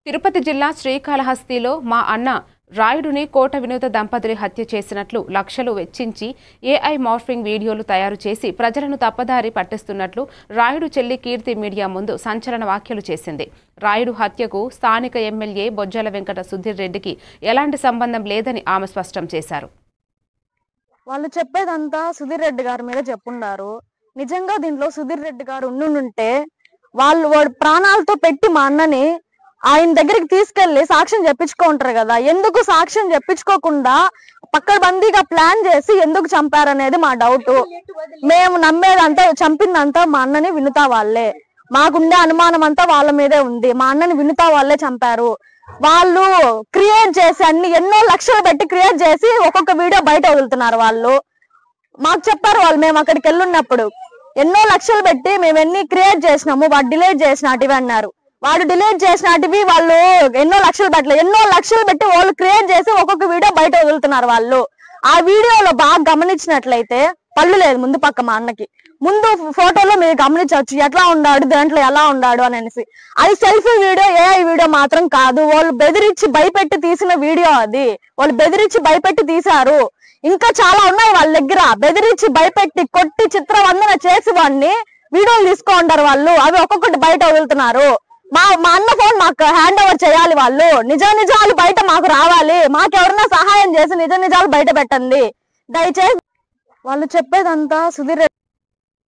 తిరుపతి జిల్లా శ్రీకాళహస్తిలో మా అన్న రాయుడుని కోట వినోద దంపతులు హత్య చేసినట్లు లక్షలు వెచ్చించి ఏఐ మార్ఫింగ్ వీడియోలు తయారు చేసి ప్రజలను తప్పదారి పట్టిస్తున్నట్లు రాయుడు చెల్లి కీర్తి మీడియా ముందు సంచలన వ్యాఖ్యలు చేసింది. రాయుడు హత్యకు స్థానిక ఎమ్మెల్యే బొజ్జల వెంకట సుధీర్ రెడ్డికి ఎలాంటి సంబంధం లేదని ఆమె స్పష్టం చేశారు. వాళ్ళు చెప్పేదంతా సుధీర్ రెడ్డి గారి మీద చెప్పున్నారు. నిజంగా దీంట్లో సుధీర్ రెడ్డి గారు ఉండుంటే వాళ్ళు వాడు ప్రాణాలతో పెట్టి మా అన్నని ఆయన దగ్గరికి తీసుకెళ్లి సాక్ష్యం చెప్పించుకుంటారు కదా. ఎందుకు సాక్ష్యం చెప్పించుకోకుండా పక్కబందీగా ప్లాన్ చేసి ఎందుకు చంపారనేది మా డౌట్. మేము నమ్మేదంతా చంపిందంతా మా అన్నని వినుతా వాళ్ళే. మాకుండే అనుమానం అంతా వాళ్ళ మీదే ఉంది. మా అన్నని వినుతా వాళ్ళే చంపారు. వాళ్ళు క్రియేట్ చేసి ఎన్నో లక్షలు పెట్టి క్రియేట్ చేసి ఒక్కొక్క వీడియో బయట వదులుతున్నారు. వాళ్ళు మాకు చెప్పారు. వాళ్ళు మేము అక్కడికి వెళ్ళున్నప్పుడు ఎన్నో లక్షలు పెట్టి మేము ఎన్ని క్రియేట్ చేసినాము, వాడు డిలీట్ చేసినటివి అన్నారు. వాడు డిలీట్ చేసినటివి వాళ్ళు ఎన్నో లక్షలు పెట్టి వాళ్ళు క్రియేట్ చేసి ఒక్కొక్క వీడియో బయట వదులుతున్నారు. వాళ్ళు ఆ వీడియోలో బాగా గమనించినట్లయితే పళ్ళు లేదు ముందు పక్క. మా అన్నకి ముందు ఫోటోలో మీరు గమనించవచ్చు ఎట్లా ఉన్నాడు, దాంట్లో ఎలా ఉన్నాడు అనేసి. అది సెల్ఫీ వీడియో, ఏఐ వీడియో మాత్రం కాదు. వాళ్ళు బెదిరించి భయపెట్టి తీసిన వీడియో అది. వాళ్ళు బెదిరించి భయపెట్టి తీశారు. ఇంకా చాలా ఉన్నాయి వాళ్ళ దగ్గర. బెదిరించి భయపెట్టి కొట్టి చిత్రవందన చేసి వాడిని వీడియోలు తీసుకుంటారు వాళ్ళు. అవి ఒక్కొక్కటి బయట వదులుతున్నారు. మా అన్న ఫోన్ మాకు హ్యాండ్ ఓవర్ చేయాలి. వాళ్ళు నిజాలు బయట మాకు రావాలి. మాకెవరన్నా సహాయం చేసి నిజాలు బయట పెట్టండి దయచేసి. వాళ్ళు చెప్పేదంతా సుధీర్ రెడ్డి